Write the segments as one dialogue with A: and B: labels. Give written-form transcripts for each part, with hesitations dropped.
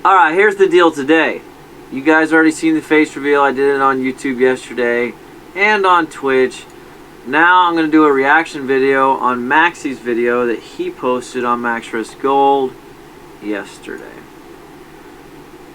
A: Alright, here's the deal today. You guys already seen the face reveal. I did it on YouTube yesterday and on Twitch. Now I'm going to do a reaction video on Maxie's video that he posted on MAXWRIST Gold yesterday.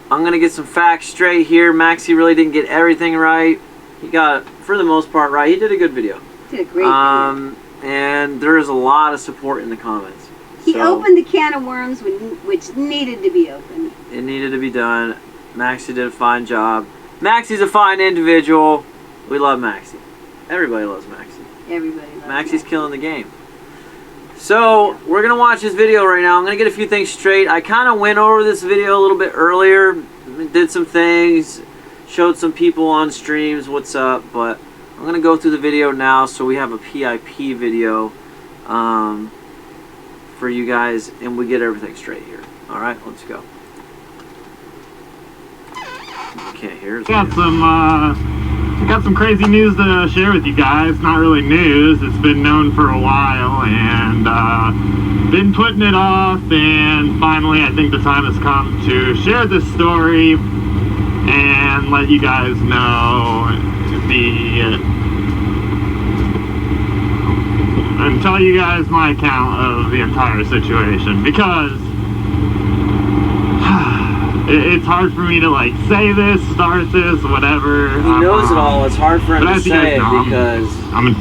A: I'm going to get some facts straight here. Maxie really didn't get everything right. He got it, for the most part, right. He did a good video.
B: Did a great video.
A: And there's a lot of support in the comments.
B: He opened the can of worms which needed to be opened.
A: It needed to be done. Maxie did a fine job. Maxie's a fine individual. We love Maxie. Everybody loves Maxie.
B: Everybody loves
A: Maxie's killing the game. So, we're going to watch this video right now. I'm going to get a few things straight. I kind of went over this video a little bit earlier. Did some things. Showed some people on streams what's up. But I'm going to go through the video now so we have a PIP video for you guys. And we get everything straight here. Alright, let's go. You can't hear us.
C: Got some crazy news to share with you guys. Not really news. It's been known for a while and been putting it off, and finally I think the time has come to share this story and let you guys know and tell you guys my account of the entire situation, because it's hard for me to like say this, start this, whatever.
A: He knows it all. It's hard for him to say it because
C: I'm an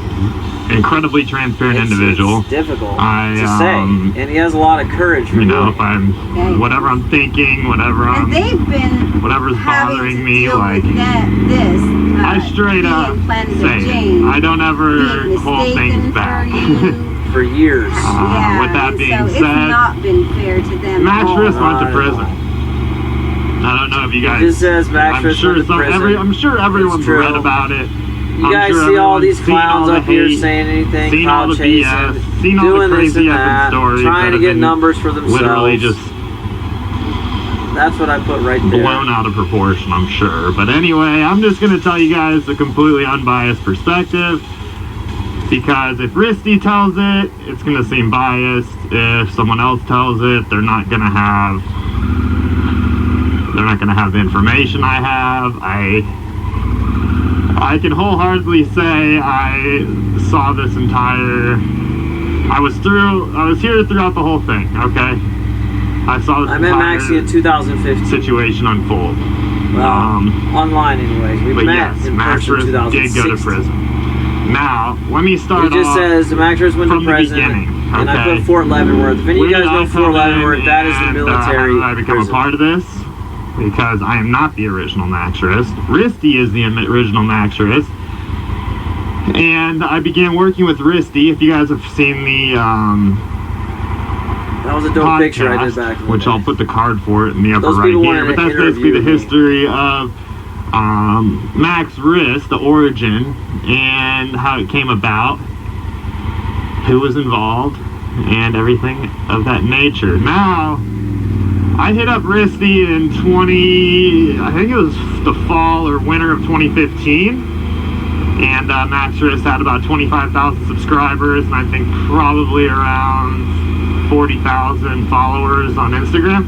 C: incredibly transparent individual.
A: It's difficult to say, and he has a lot of courage.
C: You know, if I'm whatever I'm thinking, whatever's bothering me, like I straight up say it. I don't ever hold things back.
A: For years.
C: With that being said,
B: it's not been fair to them.
C: MAXWRIST went to prison. I don't know if you guys.
A: It just says MAXWRIST
C: I'm sure everyone's read about it.
A: You guys see all these clowns up here saying anything,
C: seen all the BS, seen all the crazy effing stories,
A: trying to get numbers for themselves.
C: Literally just.
A: That's what I put right there.
C: Blown out of proportion, I'm sure. But anyway, I'm just going to tell you guys a completely unbiased perspective. Because if Risty tells it, it's going to seem biased. If someone else tells it, they're not going to have the information I have. I can wholeheartedly say I saw this entire. I was here throughout the whole thing. Okay, I saw this.
A: I met Maxie in 2015.
C: Situation unfold.
A: Online, anyways. We met in
C: MAXWRIST did go to prison. Now, let me start off.
A: It just says the MAXWRIST went to prison, and I put Fort Leavenworth. If any of you guys know Fort Leavenworth, that is the military.
C: I become a part of this because I am not the original MAXWRIST. Risty is the original MAXWRIST, and I began working with Risty. If you guys have seen the
A: that was a dope picture I did back in the
C: which
A: day.
C: I'll put the card for it in the upper right here. But that's basically the history of MAXWRIST, the origin, and how it came about, who was involved, and everything of that nature. Now, I hit up Risty in I think it was the fall or winter of 2015, and MAXWRIST had about 25,000 subscribers, and I think probably around 40,000 followers on Instagram.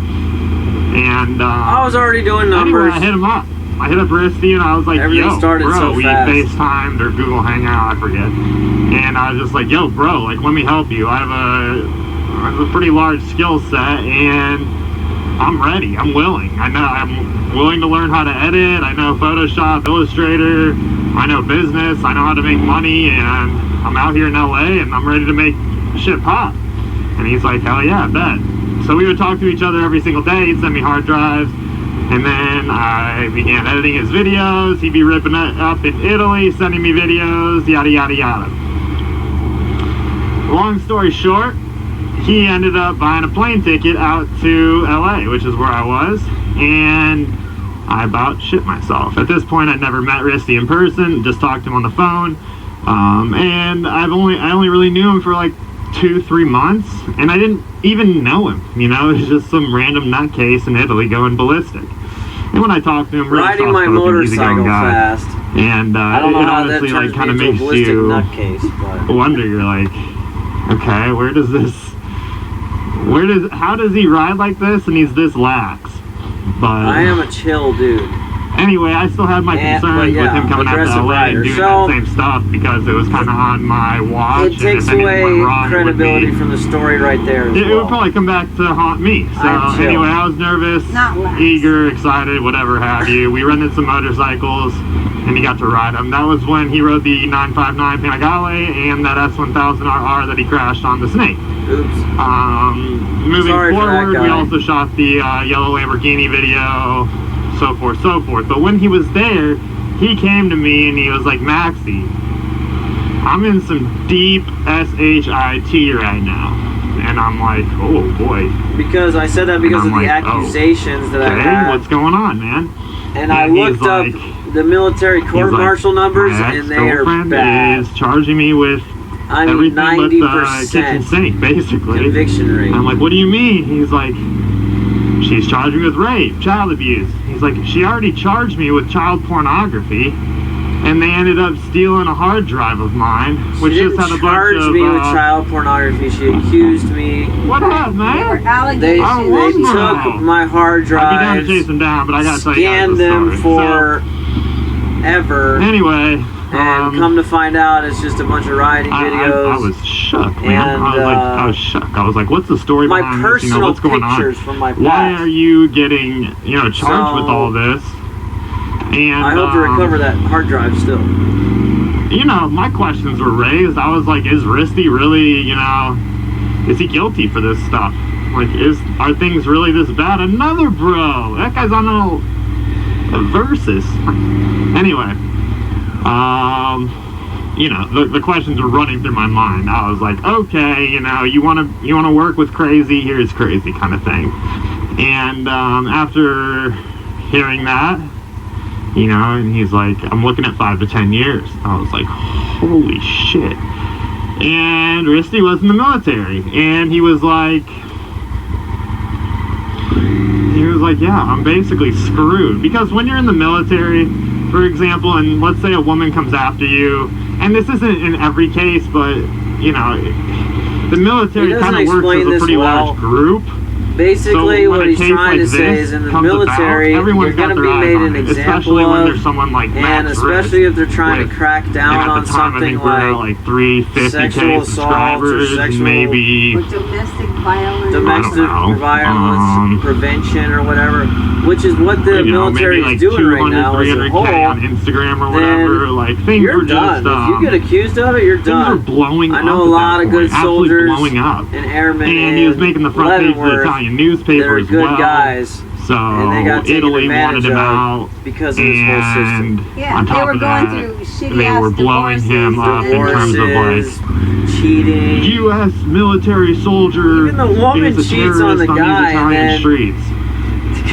C: And
A: I was already doing numbers.
C: Anyway, I hit him up. I hit up Risty and I was like, yo, bro, we FaceTimed or Google Hangout, I forget. And I was just like, yo, bro, like, let me help you. I have a pretty large skill set and I'm ready. I'm willing. I'm willing to learn how to edit. I know Photoshop, Illustrator. I know business. I know how to make money. And I'm out here in LA and I'm ready to make shit pop. And he's like, hell yeah, I bet. So we would talk to each other every single day. He'd send me hard drives. And then I began editing his videos. He'd be ripping it up in Italy, sending me videos, yada, yada, yada. Long story short, he ended up buying a plane ticket out to LA, which is where I was, and I about shit myself. At this point, I'd never met Risty in person, just talked to him on the phone, and I only really knew him for like 2-3 months, and I didn't even know him, you know. It was just some random nutcase in Italy going ballistic. And when I talked to him, really
A: riding my motorcycle fast,
C: and
A: I don't know
C: it
A: how
C: honestly
A: that
C: like kind of makes
A: you
C: you wonder. You're like, okay, how does he ride like this and he's this lax? But
A: I am a chill dude.
C: Anyway, I still had my concerns with him coming out to LA and doing that same stuff because it was kind of on my watch.
A: It takes away credibility from the story right there.
C: It would probably come back to haunt me. So anyway, I was nervous, eager, excited, whatever have you. We rented some motorcycles and he got to ride them. That was when he rode the 959 Panigale and that S1000RR that he crashed on the Snake.
A: Oops.
C: Moving forward, we also shot the yellow Lamborghini video, so forth, so forth. But when he was there, he came to me and he was like, Maxie, I'm in some deep SHIT right now. And I'm like, oh boy.
A: Because I said that because of the accusations that I had.
C: What's going on, man?
A: And I looked up the military court-martial numbers and they are bad.
C: Is charging me with everything but the kitchen sink, basically.
A: Conviction rate.
C: I'm like, what do you mean? He's like, she's charged me with rape, child abuse. He's like, she already charged me with child pornography, and they ended up stealing a hard drive of mine, which just had a bunch of... She didn't charge me with child pornography. She accused me. What up, man?
B: They
A: took my hard drive.
C: I'd be down to chase them down, but I gotta tell you guys
A: scanned them forever.
C: Anyway.
A: And come to find out, it's just a bunch of rioting videos.
C: I was shook, man. I was shook. I was like, what's the story behind this? You know, what's going on?
A: From my past.
C: Why are you getting, charged with all this? And
A: I hope to recover that hard drive still.
C: My questions were raised. I was like, is Risty really, is he guilty for this stuff? Like, are things really this bad? Another bro. That guy's on a Versus. Anyway. The questions were running through my mind. I was like, okay, you wanna work with crazy, here's crazy kind of thing. And after hearing that, and he's like, I'm looking at 5 to 10 years. I was like, holy shit. And Risty was in the military, and he was like, yeah, I'm basically screwed. Because when you're in the military, for example, and let's say a woman comes after you, and this isn't in every case, but, the military kind of works as a pretty large group.
A: Basically, what he's trying to say is in the military, you're going to be made an example of,
C: when there's someone like
A: and especially if they're trying to crack down on something like
C: 350
A: sexual assault or sexual,
B: maybe domestic
A: violence prevention or whatever, which is what the military is doing right now as a whole.
C: On Instagram or whatever, things
A: you're
C: are
A: done.
C: just
A: if you get accused of it, you're done.
C: Things are blowing up.
A: I know a lot of good soldiers
C: and
A: airmen,
C: and he was making the front page of the Italian newspaper as well.
A: Guys.
C: So
A: and they got
C: Italy wanted him out
A: because of this whole system.
B: Yeah,
C: on top
B: they were
C: of
B: going
C: that,
B: through shitty
C: they were blowing him up in terms of
A: cheating.
C: U.S. military soldier.
A: Even the woman
C: is a
A: cheats on the
C: terrorist
A: guy,
C: on these Italian streets.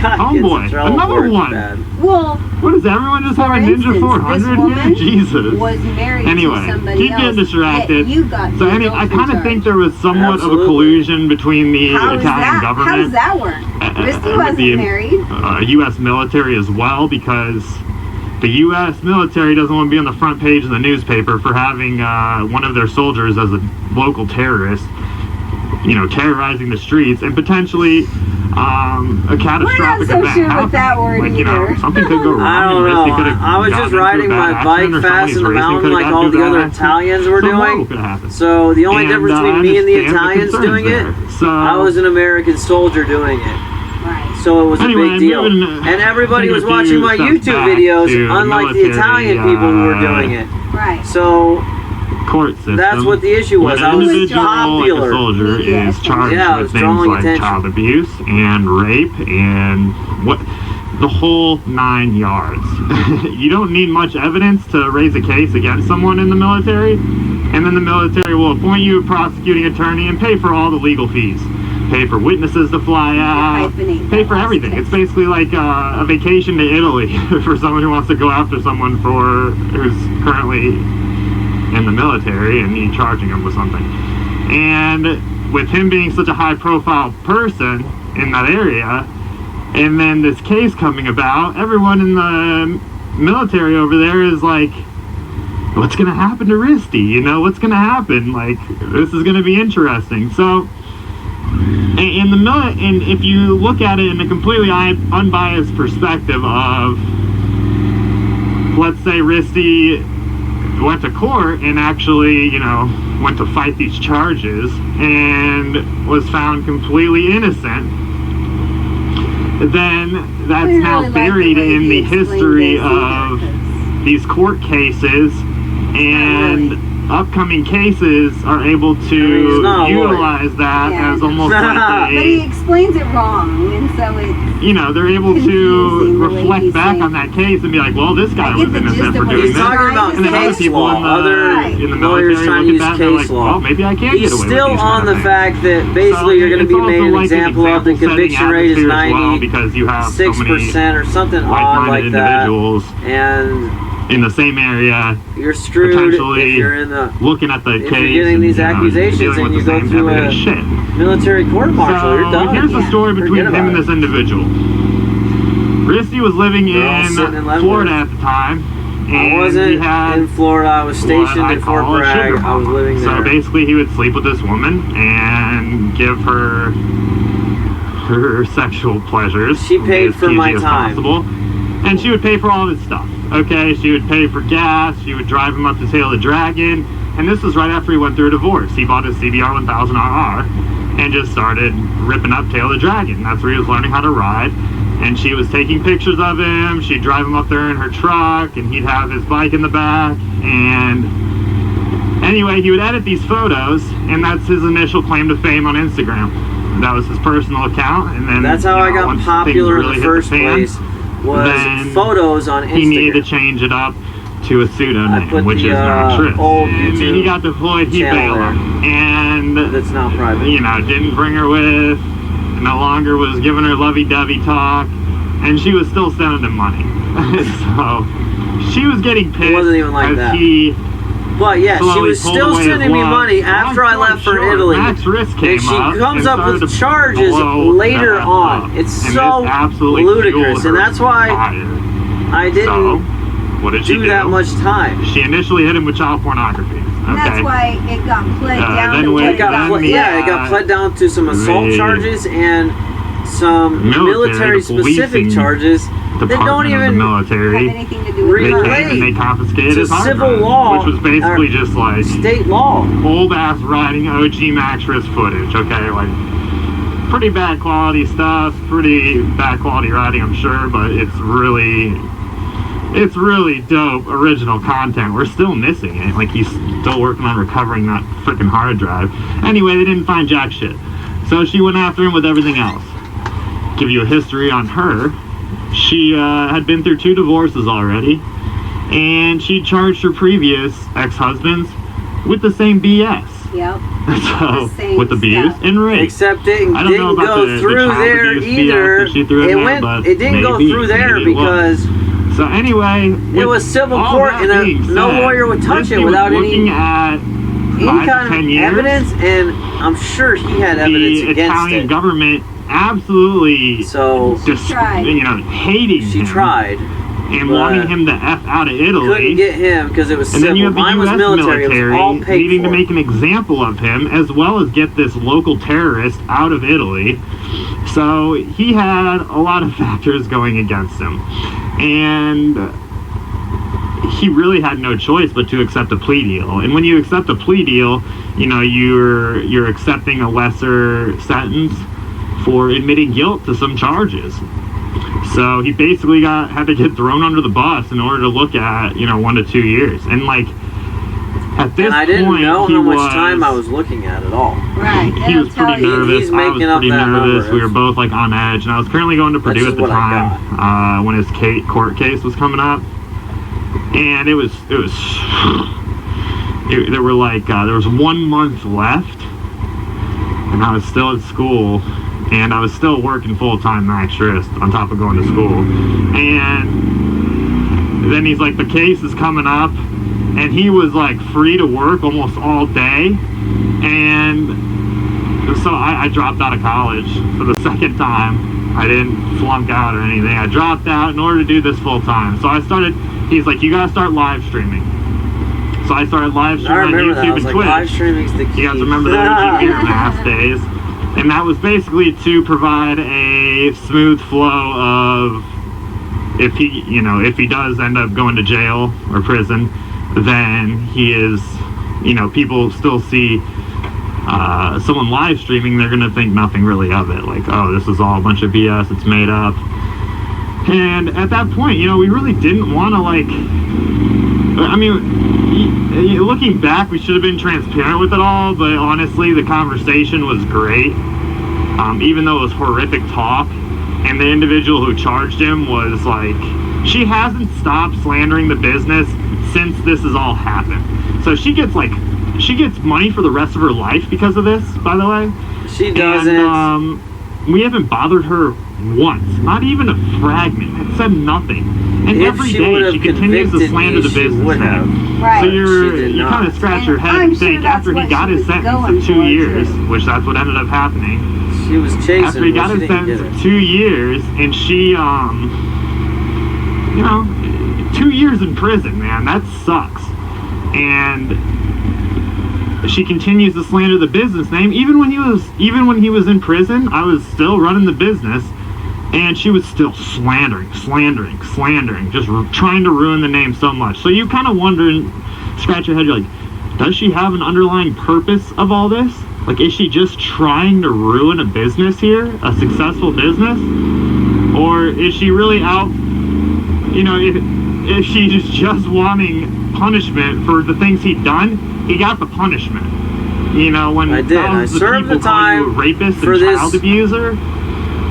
A: Homeboy,
C: another one.
B: Well,
C: what is everyone just having Ninja 400 here? Jesus.
B: Was married
C: anyway,
B: to somebody
C: keep getting distracted. So I kind of think there was somewhat of a collusion between the Italian government.
B: How does that work? Risty wasn't married.
C: U.S. military as well, because the U.S. military doesn't want to be on the front page of the newspaper for having one of their soldiers as a local terrorist, terrorizing the streets and potentially a catastrophic event happen. Something could go wrong.
A: I don't know. I was just riding my bike fast in the mountain like all the other Italians were doing. So the only difference between me and the Italians doing it, I was an American soldier doing it. So it was a big deal. And everybody was watching my YouTube videos, unlike the Italian people who were doing it.
B: Right.
C: So court system.
A: That's what the issue was.
C: I was popular. A soldier is charged with things like child abuse and rape and the whole 9 yards. You don't need much evidence to raise a case against someone in the military, and then the military will appoint you a prosecuting attorney and pay for all the legal fees. Pay for witnesses to fly out, pay for everything. It's basically like a vacation to Italy for someone who wants to go after someone who's currently in the military and you charging him with something. And with him being such a high profile person in that area, and then this case coming about, everyone in the military over there is like, what's gonna happen to Risty? What's gonna happen? Like, this is gonna be interesting. So And if you look at it in a completely unbiased perspective of, let's say Risty went to court and actually, you know, went to fight these charges and was found completely innocent, then that's now buried in the history of these court cases, and upcoming cases are able to utilize that as almost like a...
B: But he explains it wrong, and so it's...
C: You know, they're able to reflect back on that case and be like, well, this guy was innocent for doing this.
A: He's talking about
C: and then other people in the
A: lawyers trying to use case law.
C: Well, maybe I can get away with
A: He's still on the fact that basically you're going to be made an example of. The conviction rate is 96% or something odd like that. And
C: in the same area,
A: you're screwed if you're in the
C: looking at the case,
A: you're getting these accusations and you go through a military court-martial. You're done.
C: Here's the story between him and this individual. Risty was living in Florida at the time.
A: I wasn't in Florida. I was stationed in Fort Bragg. I was living there.
C: So basically, he would sleep with this woman and give her sexual pleasures.
A: She paid for my time.
C: And she would pay for all of his stuff. Okay, she would pay for gas, she would drive him up to Tail the Dragon, and this was right after he went through a divorce. He bought his CBR 1000RR and just started ripping up Tail the Dragon. That's where he was learning how to ride, and she was taking pictures of him. She'd drive him up there in her truck, and he'd have his bike in the back, and anyway, he would edit these photos, and that's his initial claim to fame on Instagram. That was his personal account, and then
A: that's how I got popular in the first place. Was photos on Instagram.
C: He needed to change it up to a pseudonym, which is not true. And he got deployed, he bailed her. And
A: that's not private.
C: You know, didn't bring her with, no longer was giving her lovey-dovey talk, and she was still sending him money. So she was getting pissed. It wasn't even like that.
A: But yeah, she was still sending me money after I left for Italy.
C: MAXWRIST came
A: and she comes up with charges later on. It's so ludicrous, and that's why I didn't do that much time.
C: She initially hit him with child pornography.
B: And that's why it got pled down.
A: It got pled down to some assault charges and some military-specific charges that don't even
C: have
B: anything to do with
C: relate. They confiscated his hard
A: civil
C: drive,
A: law,
C: which was basically just like
A: state law,
C: old-ass riding OG MAXWRIST footage. Okay, like pretty bad quality stuff, pretty bad quality riding, I'm sure, but it's really dope original content. We're still missing it. Like, he's still working on recovering that freaking hard drive. Anyway, they didn't find jack shit, so she went after him with everything else. Give you a history on her. She had been through 2 divorces already, and she charged her previous ex-husbands with the same BS.
B: Yep.
C: So, with abuse and rape.
A: Except it didn't go through there either. It didn't go through there because...
C: So anyway,
A: it was civil court, and no lawyer would touch it without any kind of evidence, and I'm sure he had evidence against it.
C: The Italian government absolutely hating him.
A: She tried.
C: And wanting him to F out of Italy.
A: Couldn't get him because it was civil.
C: And then you have the
A: Mine was
C: US
A: military. It was all paid
C: needing
A: for.
C: to make an example of him, as well as get this local terrorist out of Italy. So he had a lot of factors going against him. And he really had no choice but to accept a plea deal. And when you accept a plea deal, you know, you're accepting a lesser sentence for admitting guilt to some charges. So he basically had to get thrown under the bus in order to look at, 1 to 2 years. And like, at this point,
A: I didn't know how much time I was looking at all.
B: Right.
C: He was pretty nervous. I was pretty nervous. We were both like on edge. And I was currently going to Purdue at the time when his court case was coming up. And there was 1 month left. And I was still at school. And I was still working full-time MAXWRIST on top of going to school. And then he's like, the case is coming up. And he was like free to work almost all day. And so I dropped out of college for the second time. I didn't flunk out or anything. I dropped out in order to do this full-time. So he's like, you gotta start live streaming. So I started live streaming on YouTube and Twitch.
A: Live streaming's the key.
C: You guys remember the OG Gear Mass days? And that was basically to provide a smooth flow of, if he does end up going to jail or prison, then he is, people still see someone live streaming, they're gonna think nothing really of it, like, oh, this is all a bunch of BS, it's made up. And at that point, we really didn't want to, like, I mean, looking back, we should have been transparent with it all, but honestly, the conversation was great, even though it was horrific talk. And the individual who charged him was like, she hasn't stopped slandering the business since this has all happened. So she gets money for the rest of her life because of this, by the way.
A: She doesn't.
C: And, we haven't bothered her once, not even a fragment. It said nothing. And
A: if
C: every day she continues to slander the business.
B: Right.
C: So you kind of scratch your head and think, after he got his sentence of 2 years, which that's what ended up happening.
A: She was chasing.
C: After he got his sentence of 2 years, and she, 2 years in prison, man, that sucks. And she continues to slander the business name. Even when he was in prison, I was still running the business, and she was still slandering, just trying to ruin the name so much. So you kind of wonder and scratch your head, you're like, does she have an underlying purpose of all this? Like, is she just trying to ruin a business here, a successful business? Or is she really out, if she's just wanting punishment for the things he'd done, he got the punishment. When
A: I did. I served the time
C: call you a rapist
A: for
C: and
A: this,
C: child abuser,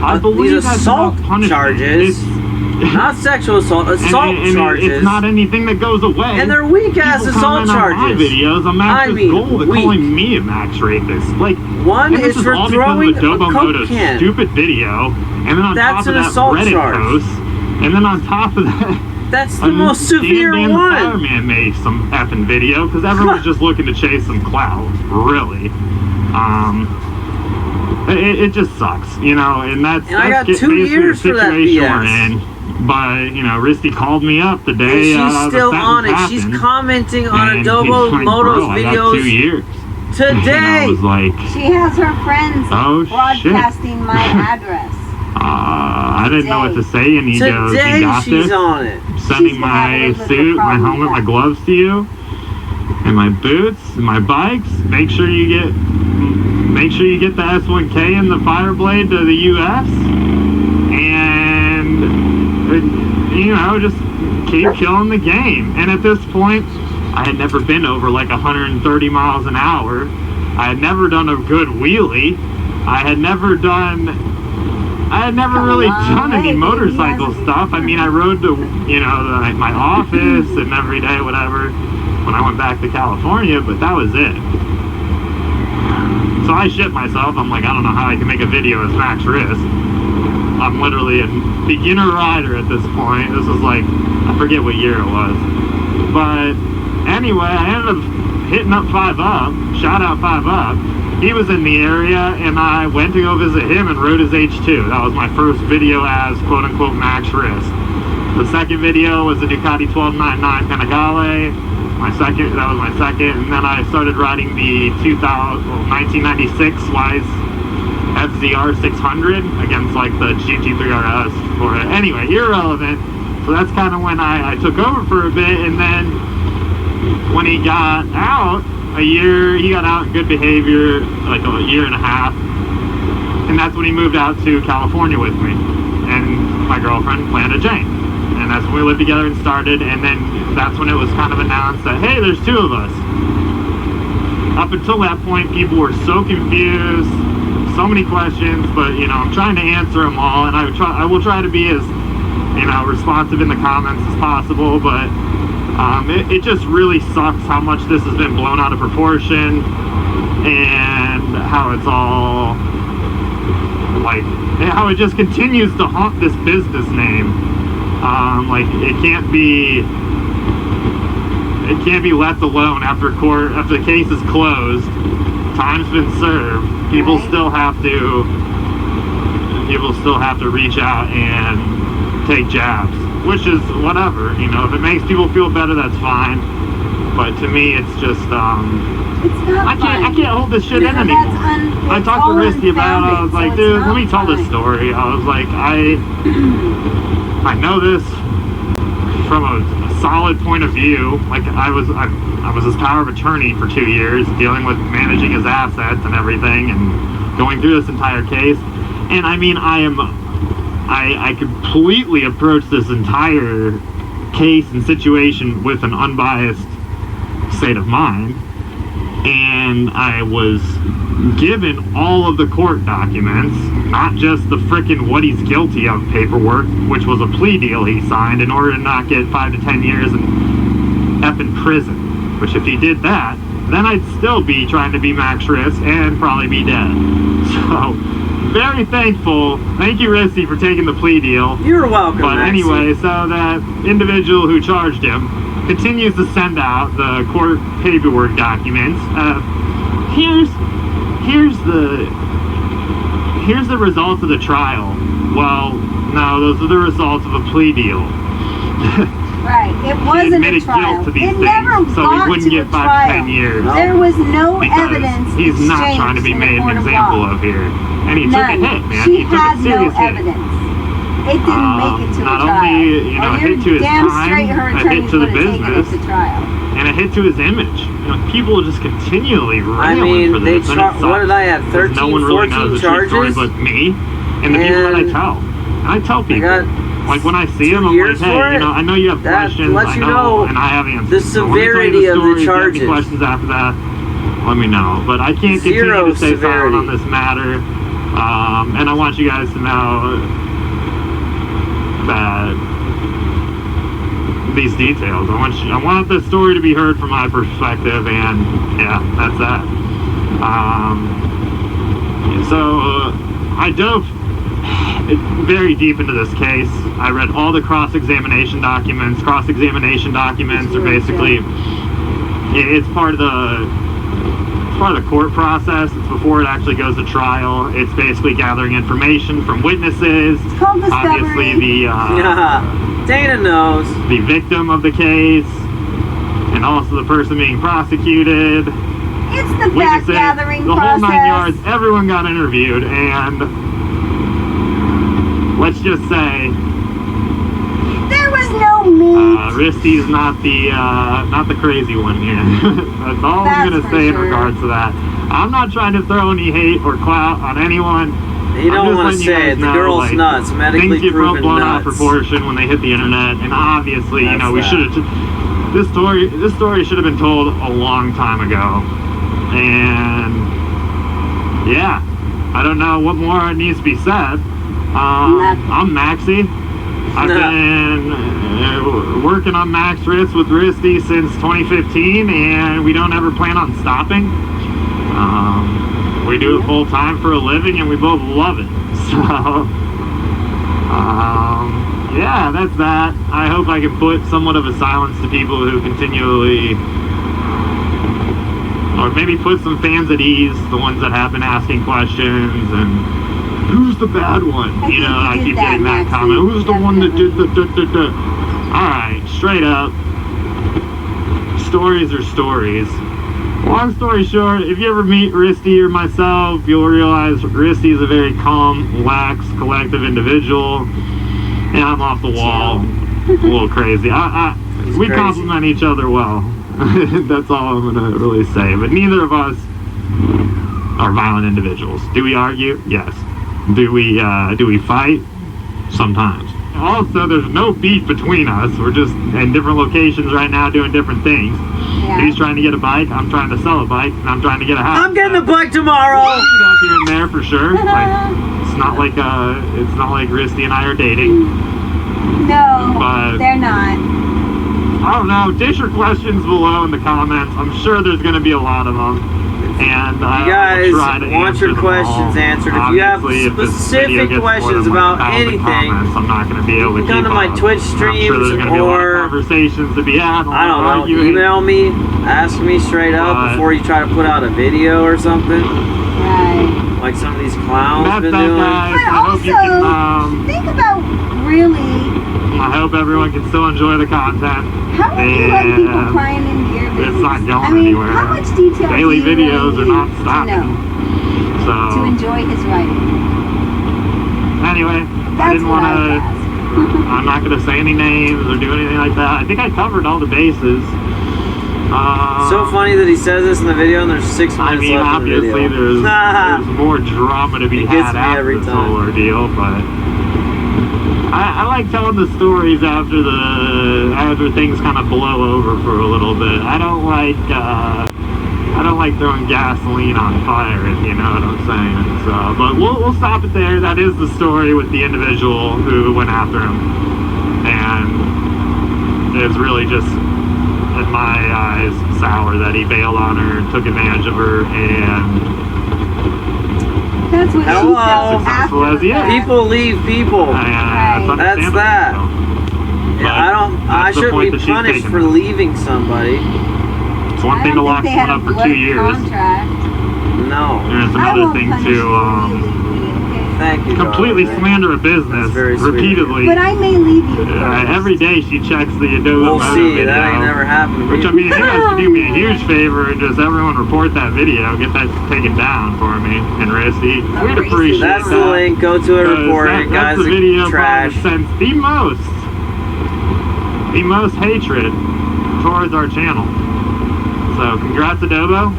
C: I believe
A: these assault charges. Not sexual assault, assault charges.
C: It's not anything that goes away.
A: And they're weak-ass assault charges.
C: On my videos, I'm actually gold at calling me a max rapist. Like,
A: one is for throwing a Coke can.
C: Stupid video, and then on top of that, Reddit post, and then on top of that,
A: that's the most severe one.
C: Fireman made some effing video because everyone's just looking to chase some clout. Really, it just sucks, and that's
A: I got 2 years for that BS.
C: We're in. But, Risty called me up the day
A: she's still on it.
C: Happened,
A: she's commenting on Adobo Moto's videos.
C: 2 years.
A: Today.
C: I was like,
B: she has her friends broadcasting my address.
C: I didn't know what to say, and he goes,
A: Today
C: you got
A: she's
C: this.
A: on it.
C: Sending my suit, my helmet, my gloves to you, and my boots, and my bikes. Make sure you get the S1K and the Fireblade to the US, and just keep killing the game. And at this point, I had never been over like 130 miles an hour. I had never done a good wheelie. I had never really done any motorcycle stuff. I mean, I rode to, my office and every day, whatever, when I went back to California, but that was it. So I shit myself. I'm like, I don't know how I can make a video as MAXWRIST. I'm literally a beginner rider at this point. This was like, I forget what year it was. But anyway, I ended up hitting up 5UP. Shout out 5UP. He was in the area, and I went to go visit him and rode his H2. That was my first video as quote-unquote MAXWRIST. The second video was the Ducati 1299 Panigale. That was my second, and then I started riding the 1996 Wise FZR 600 against like the GT3RS for it. Anyway, irrelevant. So that's kind of when I took over for a bit, and then when he got out, he got out in good behavior, like a year and a half, and that's when he moved out to California with me, and my girlfriend, Lana Jane, and that's when we lived together and started, and then that's when it was kind of announced that, hey, there's two of us. Up until that point, people were so confused, so many questions, but, I'm trying to answer them all, and I will try to be as, responsive in the comments as possible, but it just really sucks how much this has been blown out of proportion, and how it's all, like, how it just continues to haunt this business name. Like, it can't be left alone after the case is closed, time's been served, people still have to reach out and take jabs, which is whatever, if it makes people feel better, that's fine. But to me, it's just
B: It's not
C: I can't hold this shit in anymore. I talked to Risty about it. I was like, dude, let me tell this story. I was like, I know this from a solid point of view. Like I was his power of attorney for 2 years, dealing with managing his assets and everything, and going through this entire case. And I mean, I completely approached this entire case and situation with an unbiased state of mind, and I was given all of the court documents, not just the frickin' what he's guilty of paperwork, which was a plea deal he signed in order to not get 5 to 10 years in effing prison. Which if he did that, then I'd still be trying to be MAXWRIST and probably be dead. So, very thankful. Thank you, Risty, for taking the plea deal.
A: You're welcome,
C: But
A: Maxie.
C: anyway, so that individual who charged him continues to send out the court paperwork documents. Here's the results of the trial. Well, no, those are the results of a plea deal.
B: Right, it wasn't a trial.
C: Guilt to these
B: It
C: things,
B: never
C: so
B: got
C: he wouldn't
B: to
C: get
B: a
C: 5
B: trial.
C: to 10 years.
B: There was no
C: Because
B: evidence
C: he's not trying to be
B: exchanged in
C: made
B: the
C: an
B: court of
C: example
B: law.
C: of here. And he took a
B: None.
C: hit, man.
B: She
C: He took
B: had
C: a
B: no
C: serious hit.
B: evidence. It didn't make it to the
C: Not
B: trial.
C: only, you know, a hit to his
B: damn
C: time,
B: straight her
C: a hit
B: attorneys
C: to the
B: would have taken it
C: business,
B: to trial.
C: and a hit to his image. You know, people just continually
A: I
C: railing
A: mean,
C: for this. And it
A: what did I have?
C: sucks,
A: 13,
C: because no one really
A: 14
C: knows the true story
A: charges?
C: but me and the people that I tell. And I tell people. Like when I see them, I'm like, hey, you know, I know you have questions,
A: lets
C: I
A: you
C: know,
A: know
C: and I have answers.
A: the
C: So let me tell you
A: severity of the
C: story. If you have
A: charges.
C: any questions after that, let me know. But I can't continue to stay silent on this matter. And I want you guys to know that these details. I want this story to be heard from my perspective, and yeah, that's that. I dove very deep into this case. I read all the cross-examination documents. Cross-examination documents are basically, it's part of the court process. It's before it actually goes to trial. It's basically gathering information from witnesses.
B: It's called discovery.
C: Obviously,
A: Dana knows.
C: the victim of the case, and also the person being prosecuted.
B: It's the fact-gathering
C: the
B: process.
C: whole 9 yards. Everyone got interviewed, and let's just say
B: there was no meat.
C: Risty's not the crazy one here. That's all I'm gonna say in regards to that. I'm not trying to throw any hate or clout on anyone.
A: You don't want to say it. The girl's nuts. Medically
C: things get
A: proven
C: blown out of
A: nuts.
C: proportion when they hit the internet, and obviously, you know, we
A: That's
C: should have. This story should have been told a long time ago, and yeah, I don't know what more needs to be said. I'm Maxie. I've been working on MAXWRIST with Risty since 2015, and we don't ever plan on stopping. We do it full time for a living, and we both love it. So, yeah, that's that. I hope I can put somewhat of a silence to people who continually, or maybe put some fans at ease, the ones that have been asking questions, and who's the bad one? You know, I keep getting that comment. Who's the one that did the. Alright, straight up. Stories are stories. Long story short, if you ever meet Risty or myself, you'll realize Risty is a very calm, relaxed, collective individual, and I'm off the wall, a little crazy. We complement each other well. That's all I'm gonna really say. But neither of us are violent individuals. Do we argue? Yes. Do we fight? Sometimes. Also, there's no beef between us. We're just in different locations right now doing different things. Yeah. He's trying to get a bike, I'm trying to sell a bike, and I'm trying to get a house.
A: I'm getting a bike tomorrow!
C: We'll meet up here and there for sure. Like, it's not like Risty and I are dating.
B: No,
C: but
B: they're not.
C: I don't know. Dish your questions below in the comments. I'm sure there's going to be a lot of them. And
A: you guys
C: try to
A: want your questions answered. If you have specific questions about anything,
C: I'm not going to be able to
A: come to my Twitch streams,
C: I'm sure there's going to be a lot of conversations to be had.
A: I don't know. Email me, ask me straight up before you try to put out a video or something.
B: Right.
A: Like some of these clowns
C: been
A: doing.
B: But also, think about really.
C: I hope everyone can still enjoy the content.
B: How are you letting people prying into your
C: it's not going
B: I mean,
C: anywhere.
B: how much detail
C: Daily
B: do you
C: videos
B: really
C: are not
B: need to
C: stopping.
B: know
C: So
B: to enjoy his writing?
C: anyway,
B: That's
C: I didn't
B: what
C: want
B: I would
C: to.
B: ask.
C: I'm not going to say any names or do anything like that. I think I covered all the bases.
A: So funny that he says this in the video and there's 6 minutes
C: I mean,
A: left in the
C: obviously
A: video.
C: there's more drama to be
A: It gets
C: had
A: me
C: after
A: every
C: this
A: time.
C: whole ordeal, but I like telling the stories after things kind of blow over for a little bit. I don't like throwing gasoline on fire, if you know what I'm saying. So, but we'll stop it there. That is the story with the individual who went after him, and it's really just, in my eyes, sour that he bailed on her, took advantage of her, and
B: That's what she
A: Hello.
B: felt
C: Successful
B: after
C: as he is.
B: that.
A: People leave people.
C: that's
A: That's that.
C: understandable. So,
A: I
C: that's the
A: shouldn't
C: point
A: be
C: that she's
A: punished
C: taking.
A: for leaving somebody.
C: It's one thing to lock someone up for 2 years,
B: Contract.
A: No.
C: and it's
B: I
C: another
B: won't
C: thing
B: punish
C: to
B: you immediately, okay?
A: Thank you,
C: completely
A: darling.
C: slander a business
A: That's very sweet of you.
C: repeatedly.
B: But I may leave you first.
C: Every day she checks the Adobe
A: We'll
C: Photo
A: see.
C: video.
A: That ain't never happened to me.
C: Which, I mean, if you guys could do me a huge favor and just everyone report that video, get that taken down for me, and Risty, we'd appreciate
A: That's
C: that.
A: the link. Go to it, report it. Guys
C: That's the video
A: are trash.
C: that sends the most hatred towards our channel. So, congrats, Adobo.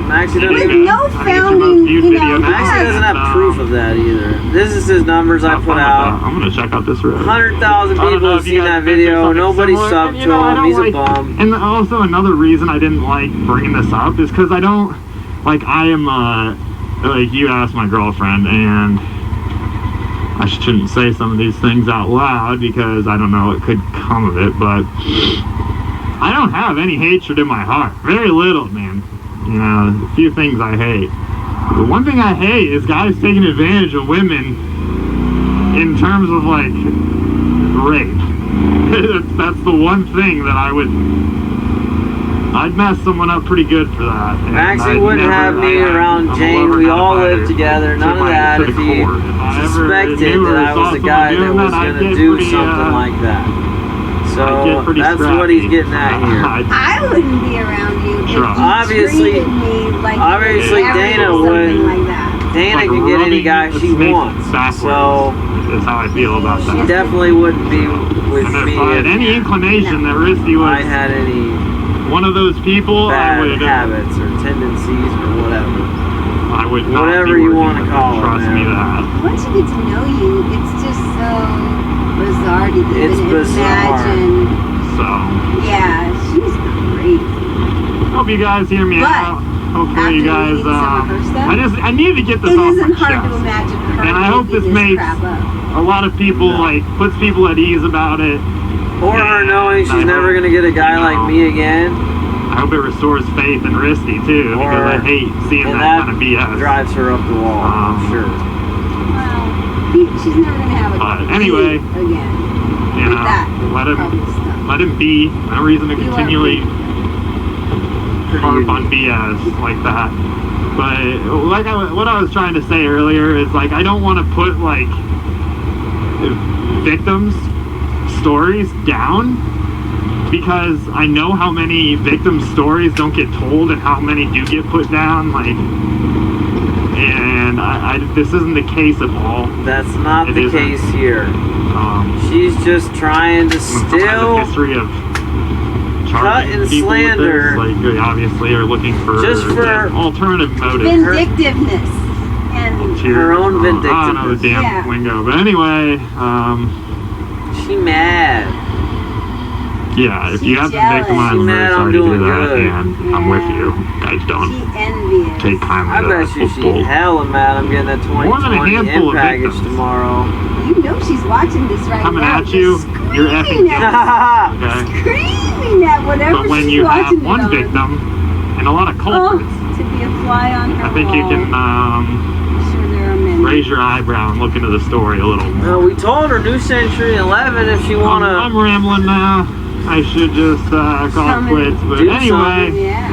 A: Maxie
C: There you
A: doesn't,
C: go.
B: no
C: I think it's your
B: founding,
C: most viewed
B: you know,
C: video now.
A: Maxie doesn't have
C: And,
A: proof of that either. This is his numbers I
C: have
A: put
C: fun with
A: out.
C: that. I'm gonna check out this road.
A: 100,000
C: I don't
A: people
C: know
A: have
C: if you
A: seen
C: guys
A: that
C: have been through
A: video.
C: something
A: Nobody
C: similar.
A: subbed
C: You
A: to
C: know, I
A: him.
C: don't
A: He's a
C: like-
A: bum.
C: And also another reason I didn't like bringing this up is because I don't, like, I am, like, you asked my girlfriend, and I shouldn't say some of these things out loud because I don't know what could come of it, but I don't have any hatred in my heart. Very little, man. You know, a few things I hate. The one thing I hate is guys taking advantage of women in terms of, like, rape. That's the one thing that I'd mess someone up pretty good for that. And
A: Maxie
C: I'd
A: wouldn't
C: never-
A: have me
C: I'm
A: around
C: a
A: Jane.
C: lover,
A: We
C: not a
A: all
C: fighter.
A: lived together. None
C: To
A: of that.
C: to
A: If
C: the
A: he
C: core. If I ever
A: suspected
C: knew or
A: that I
C: saw
A: was the
C: someone
A: guy that
C: doing
A: was
C: that, I'd
A: going to
C: get
A: do
C: pretty,
A: something like that.
C: I'd
A: So
C: get pretty
A: that's
C: scrappy.
A: what he's getting at here.
B: I wouldn't be around you if you
A: Obviously-
B: treated me like
A: obviously
B: you were
A: Dana
B: something
A: would-
B: like that.
A: Dana
C: Like
A: can get any
C: rubbing
A: guy
C: a
A: she
C: snake
A: wants.
C: backwards.
A: So
C: That's how I feel about
A: she
C: that.
A: definitely wouldn't be with
C: And
A: me
C: if I had
A: if
C: any inclination that Risty
A: I
C: was
A: had any
C: one of those people, I
A: bad
C: would
A: habits or tendencies or whatever.
C: I would not
A: Whatever
C: be
A: you
C: working
A: wanna
C: with
A: call
C: her.
A: it,
C: Trust me
A: man.
C: that.
B: Once you get to know you, it's just so bizarre to even
A: It's bizarre.
B: imagine.
C: So,
B: Yeah, she's crazy.
C: hope you guys hear me
B: But
C: out. Hopefully you
B: after
C: guys,
B: reading some of her stuff,
C: I need to get this
B: It
C: off my
B: isn't hard
C: chest.
B: to imagine her
C: And I hope
B: making
C: this makes
B: crap up.
C: a lot of people, like, puts people at ease about it.
A: Or her knowing she's never going to get a guy like me again.
C: I hope it restores faith in Risty, too, because I hate seeing
A: And
C: that kind of BS.
A: drives her up the wall, I'm sure.
B: Well, she's never gonna have a
C: But anyway,
B: date again.
C: You
B: With
C: know,
B: that
C: let
B: probably stuff.
C: him be. No reason to
B: You are
C: continually
A: Pretty
C: harp
A: unique.
C: on BS like that. But like what I was trying to say earlier is, like, I don't want to put, like, victims' stories down, because I know how many victim stories don't get told and how many do get put down. Like, and this isn't the case at all.
A: That's not
C: It
A: the
C: isn't.
A: case here.
C: She's
A: She's just trying to still
C: the history of
A: cut
C: charging
A: and
C: people with
A: slander.
C: this, like, they obviously are looking for
A: Just for
C: an alternative motive.
B: Vindictiveness. And
A: her own
C: I don't know the
A: vindictiveness.
C: damn
B: Yeah.
C: lingo, but anyway,
A: She mad.
C: yeah, if
B: She's
C: you have been
B: jealous.
C: victimized,
A: She
C: I'm
A: mad
C: very
A: I'm
C: sorry to
A: doing
C: hear that,
A: good.
C: and I'm with you. Guys, don't
B: she envious.
C: take kindly
A: I
C: to
A: bet
C: that
A: you she
C: bull.
A: hella mad I'm getting that
C: More than a
A: 2020
C: handful
A: in
C: of
A: package
C: victims.
A: tomorrow.
B: You know she's watching this right
C: Coming
B: now.
C: at you,
B: just
C: you're
B: screaming
C: effing
B: at
C: Okay?
B: screaming at whatever
C: But when
B: she's
C: you
B: watching
C: have one
B: it on.
C: victim and a lot of
B: Oh,
C: culprits,
B: to be a fly on her
C: I think you
B: wall.
C: can
B: I'm sure there are many.
C: raise your eyebrow and look into the story a little more.
A: We told her New Century 11 if she wanna
C: I'm rambling now. I should just call it
B: Come
C: quits. But
A: do
C: anyway,
B: Yeah.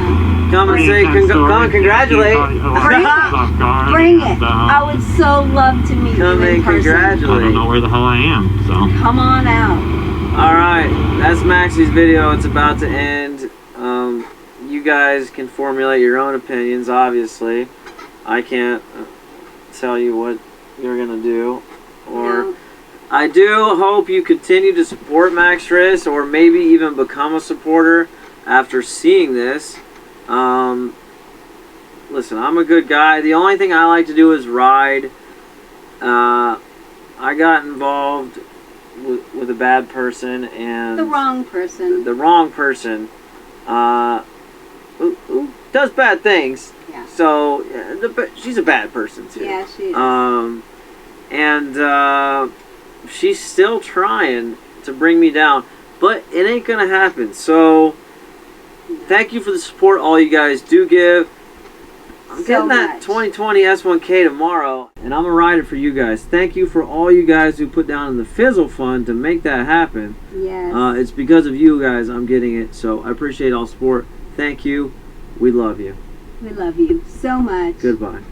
A: come and
C: pretty
A: say,
C: intense story.
A: come and congratulate.
C: Bring
B: Bring it.
C: off guard,
B: Bring
C: and,
B: it. I would so love to meet
A: Come
B: you in
A: and
B: person.
C: I don't
A: congratulate.
C: know where the hell I am, so.
B: Come on out.
A: Alright, that's Maxie's video. It's about to end. guys can formulate your own opinions, obviously. I can't tell you what you're going to do. Or
B: No.
A: I do hope you continue to support MAXWRIST, or maybe even become a supporter after seeing this. Listen, I'm a good guy. The only thing I like to do is ride. I got involved with a bad person, and
B: The wrong person.
A: The wrong person who does bad things.
B: Yeah.
A: So she's a bad person too.
B: Yeah, she is.
A: And she's still trying to bring me down, but it ain't gonna happen. So thank you for the support all you guys do give. I'm getting that 2020 S1K tomorrow, and I'm gonna ride it for you guys. Thank you for all you guys who put down in the Fizzle Fund to make that happen.
B: Yes.
A: It's because of you guys I'm getting it, so I appreciate all support. Thank you. We love you.
B: We love you so much.
A: Goodbye.